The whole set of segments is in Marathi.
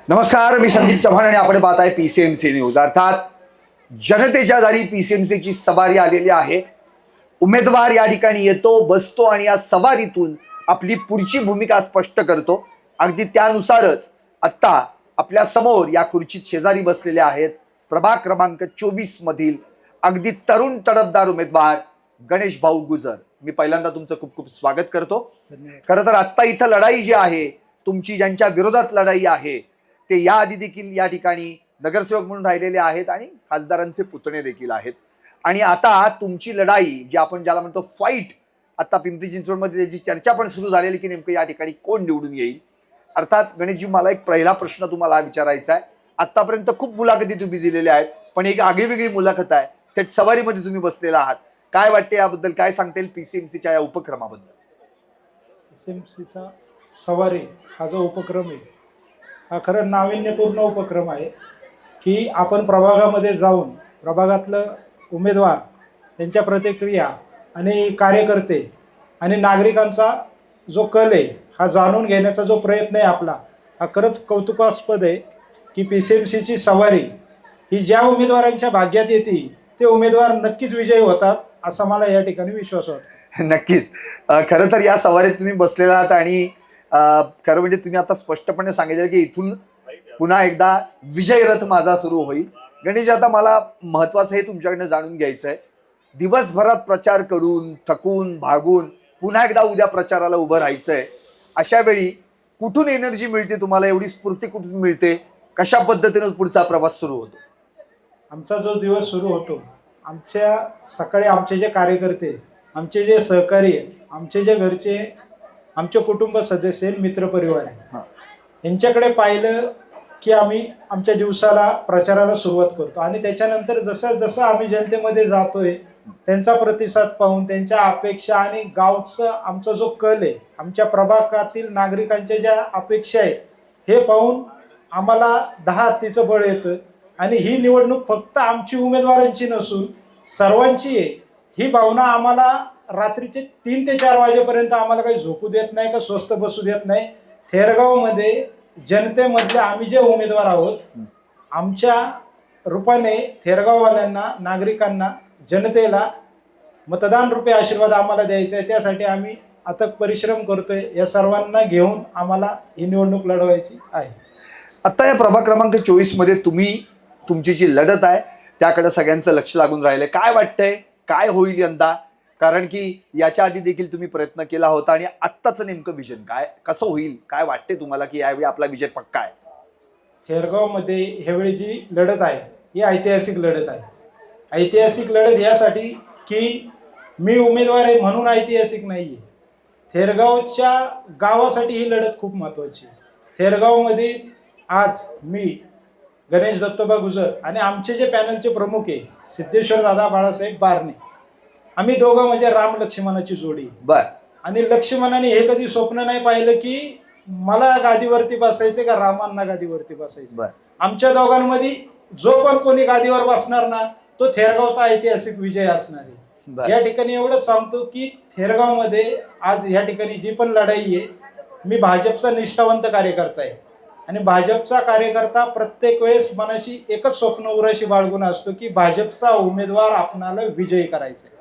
नमस्कार, मी संदीप चव्हाण आणि आपण पाहताय पीसीएमसी न्यूज. अर्थात जनतेच्या दारी पीसीएमसीची सवारी आलेली आहे. उमेदवार या ठिकाणी येतो, बसतो आणि या सवारीतून आपली पुढची भूमिका स्पष्ट करतो. अगदी त्यानुसारच आत्ता आपल्या समोर या खुर्चीत शेजारी बसलेले आहेत प्रभाग क्रमांक 24 मधील अगदी तरुण तडफदार उमेदवार गणेश भाऊ गुजर. मी पहिल्यांदा तुमचं खूप खूप स्वागत करतो. खरं तर आत्ता इथं लढाई जी आहे तुमची, ज्यांच्या विरोधात लढाई आहे ते याआधी देखील या ठिकाणी नगरसेवक म्हणून राहिलेले आहेत आणि खासदारांचे पुतणे देखील आहेत. आणि आता तुमची लढाई जी आपण ज्याला म्हणतो फाईट, आता पिंपरी चिंचवडमध्ये त्याची चर्चा पण सुरू झालेली की नेमकं या ठिकाणी कोण निवडून येईल. अर्थात गणेशजी, मला एक पहिला प्रश्न तुम्हाला विचारायचा आहे. आतापर्यंत खूप मुलाखती तुम्ही दिलेल्या आहेत, पण एक आगळीवेगळी मुलाखत आहे, थेट सवारीमध्ये तुम्ही बसलेला आहात. काय वाटते याबद्दल, काय सांगता येईल पीसीएमसीच्या या उपक्रमाबद्दल? पीसीएमसीचा सवारी हा जो उपक्रम आहे हा खरं नाविन्यपूर्ण उपक्रम आहे की आपण प्रभागामध्ये जाऊन प्रभागातलं उमेदवार, त्यांच्या प्रतिक्रिया आणि कार्यकर्ते आणि नागरिकांचा जो कल आहे हा जाणून घेण्याचा जो प्रयत्न आहे आपला, हा खरंच कौतुकास्पद आहे की पीसीएमसीची सवारी ही ज्या उमेदवारांच्या भाग्यात येते ते उमेदवार नक्कीच विजयी होतात, असा मला या ठिकाणी विश्वास वाटतो. नक्कीच. खरं तर या सवारीत तुम्ही बसलेला आहात आणि खरं म्हणजे तुम्ही आता स्पष्टपणे सांगितलं की इथून पुन्हा एकदा विजय रथ माझा सुरू होईल. गणेश, आता मला महत्वाचं हे तुमच्याकडनं जाणून घ्यायचं आहे, दिवसभरात प्रचार करून थकून भागून पुन्हा एकदा उद्या प्रचाराला उभं राहायचंय, अशा वेळी कुठून एनर्जी मिळते तुम्हाला, एवढी स्फूर्ती कुठून मिळते, कशा पद्धतीने पुढचा प्रवास सुरू होतो? आमचा जो दिवस सुरू होतो, आमच्या सकाळी आमचे जे कार्यकर्ते, आमचे जे सहकारी, आमचे जे घरचे, आमचे कुटुंब सदस्य, मित्रपरिवार आहे, यांच्याकडे पाहिलं की आम्ही आमच्या दिवसाला प्रचाराला सुरुवात करतो. आणि त्याच्यानंतर जसं जसं आम्ही जनतेमध्ये जातोय त्यांचा प्रतिसाद पाहून, त्यांच्या अपेक्षा आणि गावचं आमचा जो कल आहे, आमच्या प्रभागातील नागरिकांच्या ज्या अपेक्षा आहेत हे पाहून आम्हाला 10 हत्तीचं बळ येतं. आणि ही निवडणूक फक्त आमची उमेदवारांची नसून सर्वांची आहे, ही भावना आम्हाला रात्रीचे 3 ते 4 वाजेपर्यंत आम्हाला काही झोपू देत नाही, का स्वस्त बसू देत नाही. थेरगावमध्ये जनतेमधले आम्ही जे उमेदवार आहोत, आमच्या रूपाने थेरगाववाल्यांना, नागरिकांना, जनतेला मतदान रूपी आशीर्वाद आम्हाला द्यायचा आहे. त्यासाठी आम्ही अथक परिश्रम करतोय. या सर्वांना घेऊन आम्हाला ही निवडणूक लढवायची आहे. आता या प्रभाग क्रमांक 24 मध्ये तुमची जी लढत आहे त्याकडे सगळ्यांचं लक्ष लागून राहिलंय. काय वाटतंय, काय होईल यंदा? कारण की याच्या आधी देखील तुम्ही प्रयत्न केला होता आणि आत्ताचं नेमकं विजन काय, कसं होईल, काय वाटते तुम्हाला की यावेळी आपला विजय पक्का आहे? थेरगावमध्ये ह्यावेळी जी लढत आहे ही ऐतिहासिक लढत आहे. ऐतिहासिक लढत यासाठी की मी उमेदवार आहे म्हणून ऐतिहासिक नाही आहे. थेरगावच्या गावासाठी ही लढत खूप महत्त्वाची आहे. थेरगावमध्ये आज मी गणेश दत्तोबा गुजर आणि आमचे जे पॅनलचे प्रमुख आहे सिद्धेश्वर दादा बाळासाहेब बारणे, आम्ही दोघं म्हणजे राम लक्ष्मणाची जोडी. बर. आणि लक्ष्मणाने हे कधी स्वप्न नाही पाहिलं की मला गादीवरती बसायचे का रामांना गादीवरती बसायचं. आमच्या दोघांमध्ये जो पण कोणी गादीवर बसणार ना तो थेरगावचा ऐतिहासिक विजय असणार आहे. या ठिकाणी एवढंच सांगतो की थेरगावमध्ये आज या ठिकाणी जी पण लढाई आहे, मी भाजपचा निष्ठावंत कार्यकर्ता आहे आणि भाजपचा कार्यकर्ता प्रत्येक वेळेस मनाशी एकच स्वप्न उराशी बाळगून असतो की भाजपचा उमेदवार आपणाला विजयी करायचा आहे.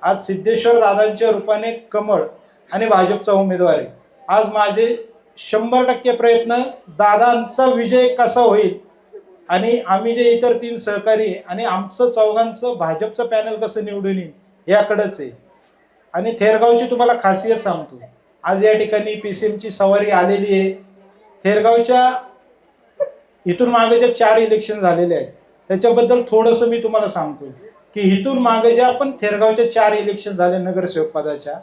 आज सिद्धेश्वर दादांच्या रूपाने कमळ आणि भाजपचा उमेदवार आहे. आज माझे 100% प्रयत्न दादांचा विजय कसा होईल आणि आम्ही जे इतर 3 सहकारी आहे आणि आमचं चौघांचं भाजपचं पॅनल कसं निवडून येईल याकडेच आहे. आणि थेरगावची तुम्हाला खासियत सांगतो, आज या ठिकाणी पीसीएमची सवारी आलेली आहे. थेरगावच्या इथून मागे जे 4 इलेक्शन झालेले आहेत त्याच्याबद्दल थोडंसं मी तुम्हाला सांगतो की इथून मागे ज्या पण थेरगावच्या 4 इलेक्शन झाले नगरसेवक पदाच्या,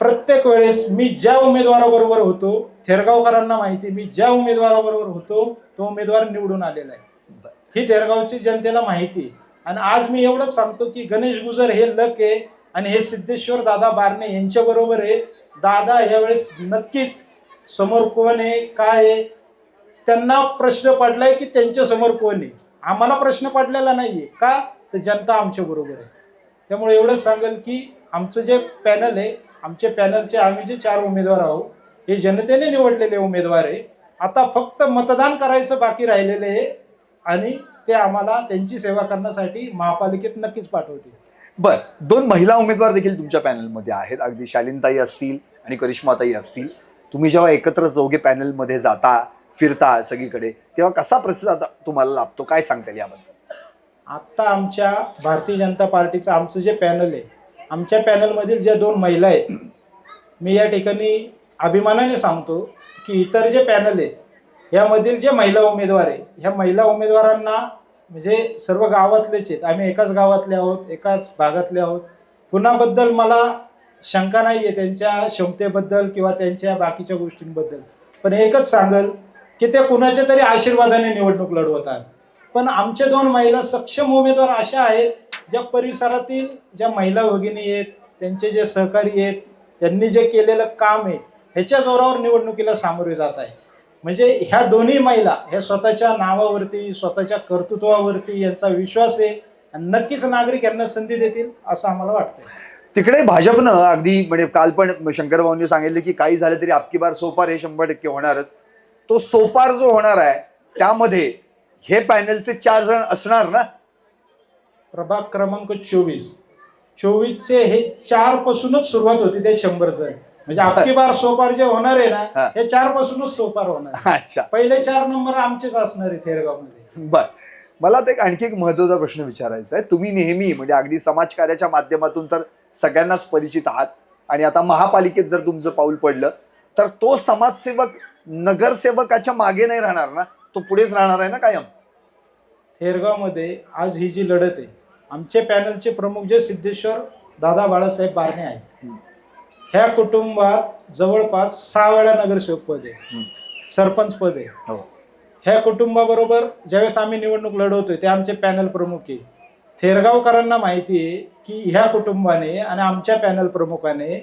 प्रत्येक वेळेस मी ज्या उमेदवाराबरोबर होतो, थेरगावकरांना माहिती, मी ज्या उमेदवाराबरोबर होतो तो उमेदवार निवडून आलेला आहे. ही थेरगावची जनतेला माहिती. आणि आज मी एवढंच सांगतो की गणेश गुजर हे लक आहे आणि हे सिद्धेश्वर दादा बारणे यांच्या बरोबर आहे. दादा यावेळेस नक्कीच समोर कोण आहे, काय आहे, त्यांना प्रश्न पडलाय की त्यांच्या समोर कोण आहे. आम्हाला प्रश्न पडलेला नाहीये, का तर जनता आमच्या बरोबर आहे. त्यामुळे एवढंच सांगेल की आमचं जे पॅनल आहे, आमच्या पॅनलचे आम्ही जे 4 उमेदवार आहोत हे जनतेने निवडलेले उमेदवार आहे. आता फक्त मतदान करायचं बाकी राहिलेलं आहे आणि ते आम्हाला त्यांची सेवा करण्यासाठी महापालिकेत नक्कीच पाठवतील. बर, 2 महिला उमेदवार देखील तुमच्या पॅनलमध्ये आहेत, अगदी शालीनताई असतील आणि करिश्माताई असतील. तुम्ही जेव्हा एकत्र चौघे पॅनलमध्ये जाता, फिरता सगळीकडे, तेव्हा कसा प्रतिसाद तुम्हाला लाभतो, काय सांगता येईल याबद्दल? आत्ता आमच्या भारतीय जनता पार्टीचं आमचं जे पॅनल आहे, आमच्या पॅनलमधील ज्या 2 महिला आहेत, मी या ठिकाणी अभिमानाने सांगतो की इतर जे पॅनल आहेत यामधील जे महिला उमेदवार आहे, ह्या महिला उमेदवारांना म्हणजे सर्व गावातलेच आहेत, आम्ही एकाच गावातले आहोत, एकाच भागातले आहोत. कुणाबद्दल मला शंका नाही आहे त्यांच्या क्षमतेबद्दल किंवा त्यांच्या बाकीच्या गोष्टींबद्दल, पण एकच सांगेल की ते कुणाच्या तरी आशीर्वादाने निवडणूक लढवतात. पण आमच्या 2 महिला सक्षम उमेदवार अशा आहेत ज्या परिसरातील ज्या महिला भगिनी आहेत, त्यांचे जे सहकारी आहेत, त्यांनी जे केलेलं काम आहे ह्याच्या जोरावर निवडणुकीला सामोरे जात आहे. म्हणजे ह्या दोन्ही महिला ह्या स्वतःच्या नावावरती, स्वतःच्या कर्तृत्वावरती यांचा विश्वास आहे आणि नक्कीच नागरिक यांना संधी देतील असं आम्हाला वाटतं. तिकडे भाजपनं अगदी म्हणजे काल पण शंकरभाऊंनी सांगितलं की काही झालं तरी अबकी बार सोपार हे 100% होणारच. तो सोपार जो होणार आहे त्यामध्ये हे पॅनलचे 4 जण असणार ना? प्रभाग क्रमांक 24चे हे 4 पासूनच सुरुवात होती ते 100 जण. म्हणजे अबकी बार सोपार जे होणार आहे ना, हे 4 पासूनच सोपार होणार. अच्छा, पहिले 4 नंबर आमचेच असणार आहे थेरगाव मध्ये. बर, मला आता आणखी एक महत्वाचा प्रश्न विचारायचा आहे. तुम्ही नेहमी म्हणजे अगदी समाजकार्याच्या माध्यमातून तर सगळ्यांनाच परिचित आहात आणि आता महापालिकेत जर तुमचं पाऊल पडलं तर तो समाजसेवक नगरसेवकाच्या मागे नाही राहणार ना, तो पुढेच राहणार आहे ना कायम. थेरगाव मध्ये आज ही जी लढत आहे, आमचे पॅनलचे प्रमुख जे सिद्धेश्वर दादा बाळासाहेब बारणे आहेत, ह्या कुटुंबात जवळपास 6 वेळा नगरसेवक पद आहे, सरपंच पद आहे. हो, ह्या कुटुंबाबरोबर ज्यावेळेस आम्ही निवडणूक लढवतोय ते आमचे पॅनल प्रमुख आहे. थेरगावकरांना माहिती आहे की ह्या कुटुंबाने आणि आमच्या पॅनल प्रमुखाने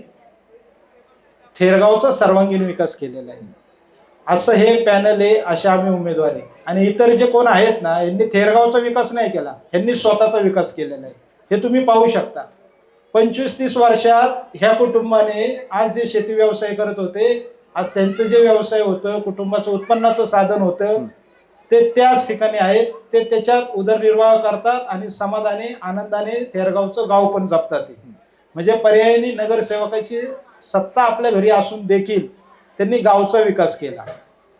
थेरगावचा सर्वांगीण विकास केलेला आहे. असं हे पॅनल आहे, असे आम्ही उमेदवार आहे. आणि इतर जे कोण आहेत ना, यांनी थेरगावचा विकास नाही केला, यांनी स्वतःचा विकास केलेला आहे. हे तुम्ही पाहू शकता. 25-30 वर्षात ह्या कुटुंबाने आज जे शेती व्यवसाय करत होते, आज त्यांचं जे व्यवसाय होतं, कुटुंबाचं उत्पन्नाचं साधन होतं, ते त्याच ठिकाणी आहेत. ते त्याच्यात उदरनिर्वाह करतात आणि समाधाने आनंदाने थेरगावचं गाव पण जपतात. म्हणजे पर्यायी नगरसेवकाची सत्ता आपल्या घरी असून देखील त्यांनी गावचा विकास केला.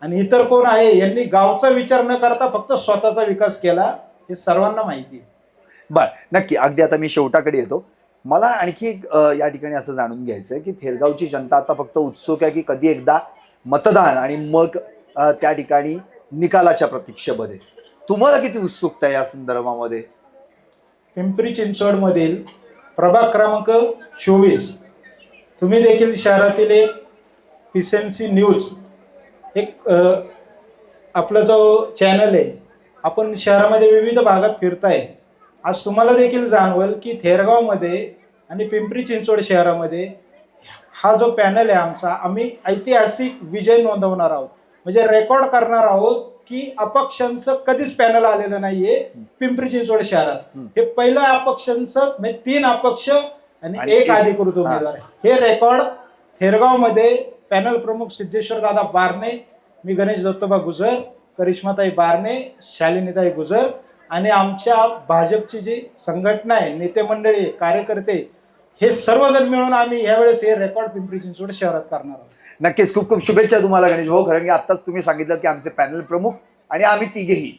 आणि इतर कोण आहे यांनी गावचा विचार न करता फक्त स्वतःचा विकास केला, हे सर्वांना माहिती आहे. बर, नक्की. अगदी आता मी शेवटाकडे येतो. मला आणखी एक या ठिकाणी असं जाणून घ्यायचं आहे की थेरगावची जनता आता फक्त उत्सुक आहे की कधी एकदा मतदान आणि मग त्या ठिकाणी निकालाच्या प्रतीक्षेमध्ये. तुम्हाला किती उत्सुकता आहे या संदर्भामध्ये? पिंपरी चिंचवड मधील प्रभाग क्रमांक 24, तुम्ही देखील शहरातील एक PCMC न्यूज एक आपला जो चॅनल आहे, आपण शहरामध्ये विविध भागात फिरताय. आज तुम्हाला देखील जाणवेल की थेरगावमध्ये आणि पिंपरी चिंचवड शहरामध्ये हा जो पॅनल आहे आमचा, आम्ही ऐतिहासिक विजय नोंदवणार आहोत. म्हणजे रेकॉर्ड करणार आहोत की अपक्षांचं कधीच पॅनल आलेलं नाहीये पिंपरी चिंचवड शहरात. हे पहिलं अपक्षांचं म्हणजे 3 अपक्ष आणि 1 अधिकृत उमेदवार, हे रेकॉर्ड थेरगावमध्ये पॅनल प्रमुख सिद्धेश्वर दादा बारणे, मी गणेश दत्तोबा गुजर, करिश्माताई बारणे, शालिनीताई गुजर आणि आमच्या भाजपची जी संघटना आहे, नेते मंडळी, कार्यकर्ते, हे सर्वजण मिळून आम्ही यावेळेस हे रेकॉर्ड पिंपरी चिंचवड शहरात करणार आहोत. नक्कीच. खूप खूप शुभेच्छा तुम्हाला गणेश भाऊ. कारण की आत्ताच तुम्ही सांगितलं की आमचे पॅनल प्रमुख आणि आम्ही तिघेही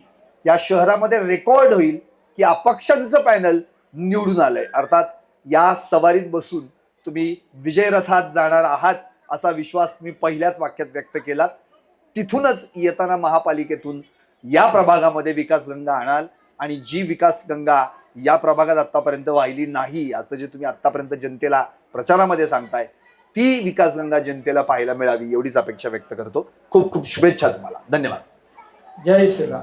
या शहरामध्ये रेकॉर्ड होईल की अपक्षांचं पॅनल निवडून आलंय. अर्थात या सवारीत बसून तुम्ही विजय रथात जाणार आहात असा विश्वास तुम्ही पहिल्याच वाक्यात व्यक्त केलात. तिथूनच येताना महापालिकेतून या प्रभागामध्ये विकासगंगा आणाल आणि जी विकासगंगा या प्रभागात आतापर्यंत वाहिली नाही असं जे तुम्ही आतापर्यंत जनतेला प्रचारामध्ये सांगताय, ती विकासगंगा जनतेला पाहायला मिळावी एवढीच अपेक्षा व्यक्त करतो. खूप खूप शुभेच्छा तुम्हाला. धन्यवाद. जय श्रीराम.